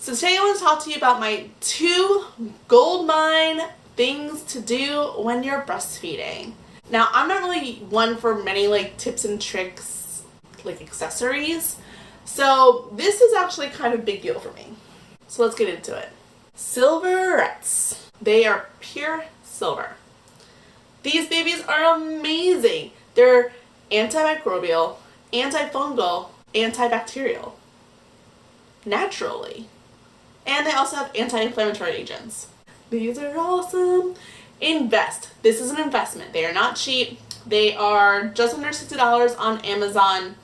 So today I want to talk to you about my 2 goldmine things to do when you're breastfeeding. Now, I'm not really one for many like tips and tricks, like accessories. So this is actually kind of a big deal for me. So let's get into it. Silverettes. They are pure silver. These babies are amazing. They're antimicrobial, antifungal, antibacterial. Naturally. And they also have anti-inflammatory agents. These are awesome. Invest. This is an investment. They are not cheap. They are just under $60 on Amazon.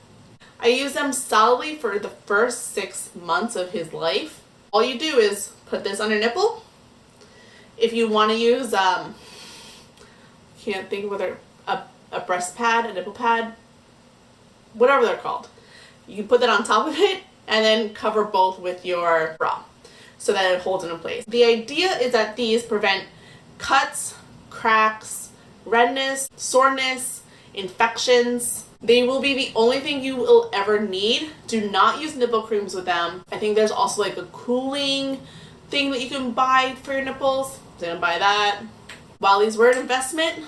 I use them solidly for the first 6 months of his life. All you do is put this on your nipple. If you want to use, can't think of whether a breast pad, a nipple pad, whatever they're called. You can put that on top of it and then cover both with your bra so that it holds it in place. The idea is that these prevent cuts, cracks, redness, soreness, infections. They will be the only thing you will ever need. Do not use nipple creams with them. I think there's also like a cooling thing that you can buy for your nipples. Didn't buy that. While these were an investment,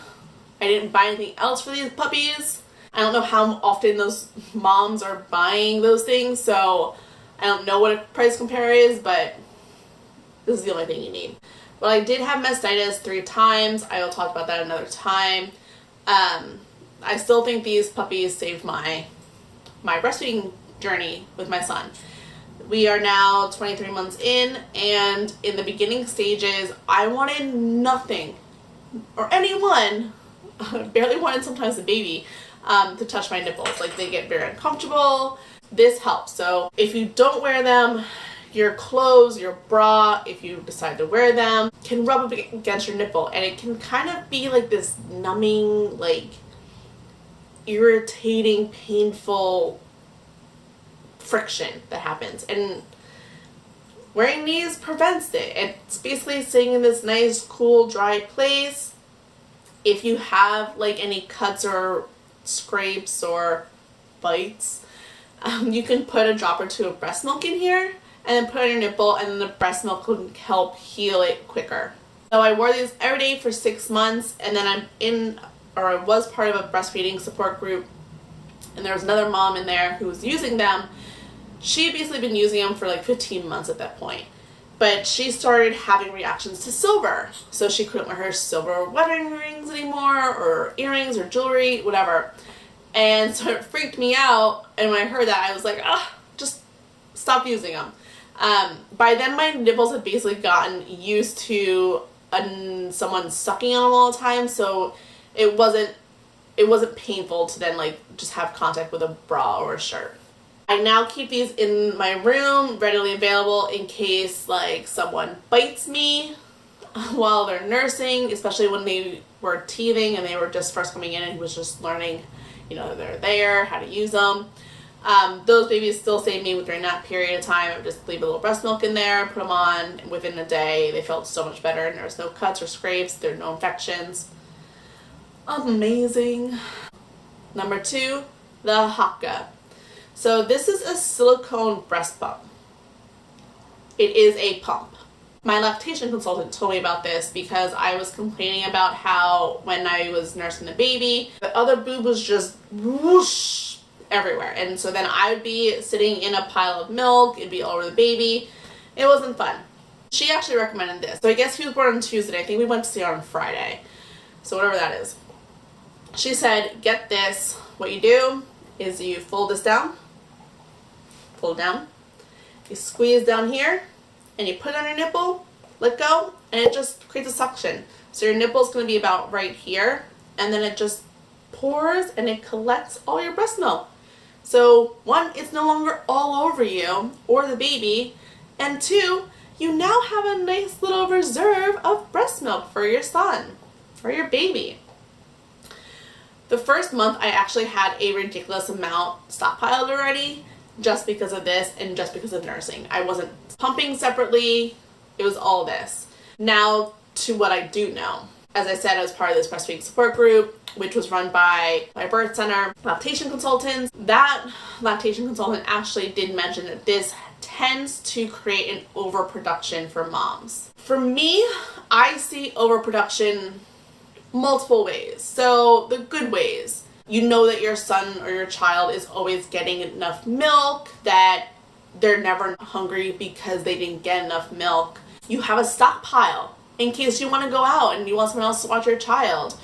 I didn't buy anything else for these puppies. I don't know how often those moms are buying those things, so I don't know what a price compare is, but this is the only thing you need. Well, I did have mastitis 3 times. I will talk about that another time. I still think these puppies saved my breastfeeding journey with my son. We are now 23 months in, and in the beginning stages, I wanted nothing or anyone, barely wanted sometimes the baby, to touch my nipples. Like, they get very uncomfortable. This helps. So if you don't wear them, your clothes, your bra, if you decide to wear them, can rub up against your nipple, and it can kind of be like this numbing, like irritating, painful friction that happens. And wearing these prevents it. It's basically staying in this nice, cool, dry place. If you have like any cuts or scrapes or bites, you can put a drop or 2 of breast milk in here and then put it on your nipple, and then the breast milk can help heal it quicker. So I wore these every day for 6 months, and then I was part of a breastfeeding support group, and there was another mom in there who was using them. She had basically been using them for like 15 months at that point, but she started having reactions to silver. So she couldn't wear her silver wedding rings anymore, or earrings, or jewelry, whatever. And so it freaked me out, and when I heard that, I was like, just stop using them. By then my nipples had basically gotten used to someone sucking on them all the time, so it wasn't painful to then like just have contact with a bra or a shirt. I now keep these in my room, readily available in case like someone bites me while they're nursing, especially when they were teething and they were just first coming in and was just learning, they're there, how to use them. Those babies still saved me during that period of time. I would just leave a little breast milk in there, put them on, and within a day they felt so much better, and there was no cuts or scrapes, there were no infections. Amazing. Number 2, the Hakka. So this is a silicone breast pump. It is a pump. My lactation consultant told me about this because I was complaining about how when I was nursing the baby, the other boob was just whoosh everywhere. And so then I would be sitting in a pile of milk, it'd be all over the baby. It wasn't fun. She actually recommended this. So I guess he was born on Tuesday. I think we went to see her on Friday. So whatever that is. She said, get this. What you do is you fold this down, fold down, you squeeze down here, and you put it on your nipple, let go, and it just creates a suction. So your nipple's going to be about right here, and then it just pours and it collects all your breast milk. So 1, it's no longer all over you or the baby, and 2, you now have a nice little reserve of breast milk for your son or your baby. The first month I actually had a ridiculous amount stockpiled already just because of this and just because of nursing. I wasn't pumping separately. It was all this. Now to what I do know. As I said, I was part of this breastfeeding support group, which was run by my birth center lactation consultants. That lactation consultant actually did mention that this tends to create an overproduction for moms. For me, I see overproduction multiple ways. So the good ways, you know that your son or your child is always getting enough milk, that they're never hungry because they didn't get enough milk. You have a stockpile in case you want to go out and you want someone else to watch your child.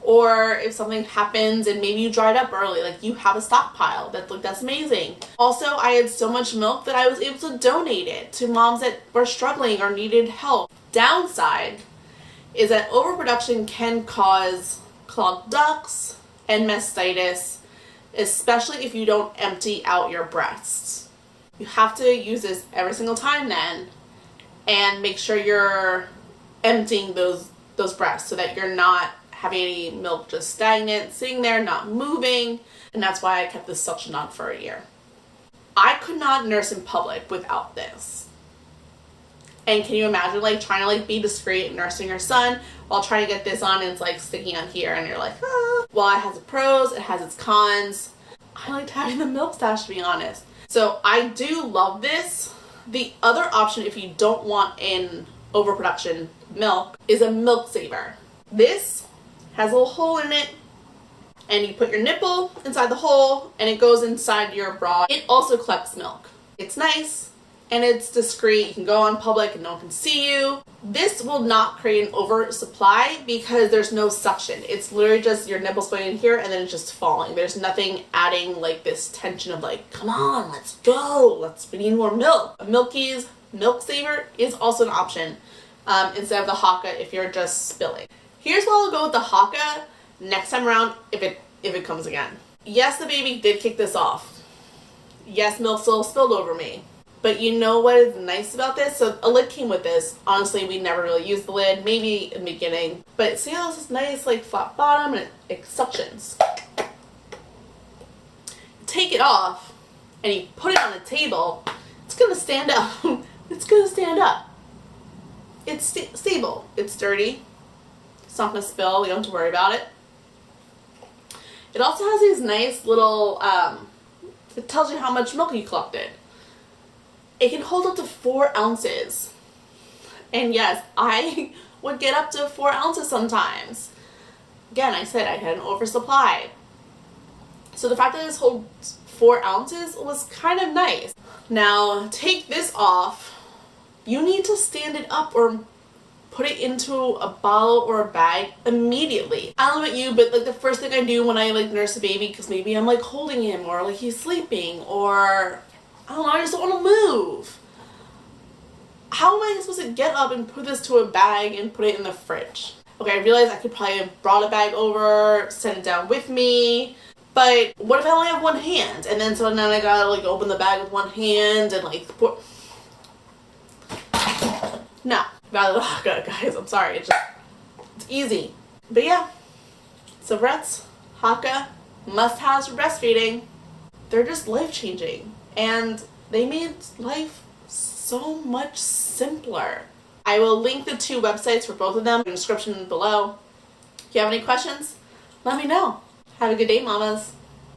Or if something happens and maybe you dried up early, like you have a stockpile. That's amazing. Also, I had so much milk that I was able to donate it to moms that were struggling or needed help. Downside is that overproduction can cause clogged ducts and mastitis, especially if you don't empty out your breasts. You have to use this every single time then, and make sure you're emptying those breasts so that you're not having any milk just stagnant, sitting there, not moving, and that's why I kept this suction on for a year. I could not nurse in public without this. And can you imagine like trying to like be discreet nursing your son while trying to get this on and it's like sticking on here and you're like, ah. Well, it has its pros, it has its cons. I liked having the milk stash, to be honest. So I do love this. The other option, if you don't want in overproduction milk, is a milk saver. This has a little hole in it, and you put your nipple inside the hole and it goes inside your bra. It also collects milk. It's nice and it's discreet. You can go on public and no one can see you. This will not create an oversupply because there's no suction. It's literally just your nipples going in here and then it's just falling. There's nothing adding like this tension of like, come on, let's go. We need more milk. A Milky's milk saver is also an option instead of the Hakka if you're just spilling. Here's why I'll go with the Hakka next time around if it comes again. Yes, the baby did kick this off. Yes, milk still spilled over me. But you know what is nice about this? So a lid came with this. Honestly, we never really used the lid, maybe in the beginning. But see how this is nice, like flat bottom, and it suctions. Take it off, and you put it on the table, it's gonna stand up. It's gonna stand up. It's stable. It's sturdy. It's not gonna spill. You don't have to worry about it. It also has these nice little, it tells you how much milk you collected. It can hold up to 4 ounces. And yes, I would get up to 4 ounces sometimes. Again, I said I had an oversupply. So the fact that this holds 4 ounces was kind of nice. Now, take this off. You need to stand it up or put it into a bottle or a bag immediately. I don't know about you, but like the first thing I do when I like nurse a baby, because maybe I'm like holding him or like he's sleeping or I don't know, I just don't want to move. How am I supposed to get up and put this to a bag and put it in the fridge? Okay, I realized I could probably have brought a bag over, set it down with me, but what if I only have one hand? And then so now I gotta like open the bag with one hand and like put... No, rather than Hakka, guys, I'm sorry, it's easy. But yeah, so Brett's Hakka must-haves for breastfeeding. They're just life-changing. And they made life so much simpler. I will link the 2 websites for both of them in the description below. If you have any questions, let me know. Have a good day, mamas.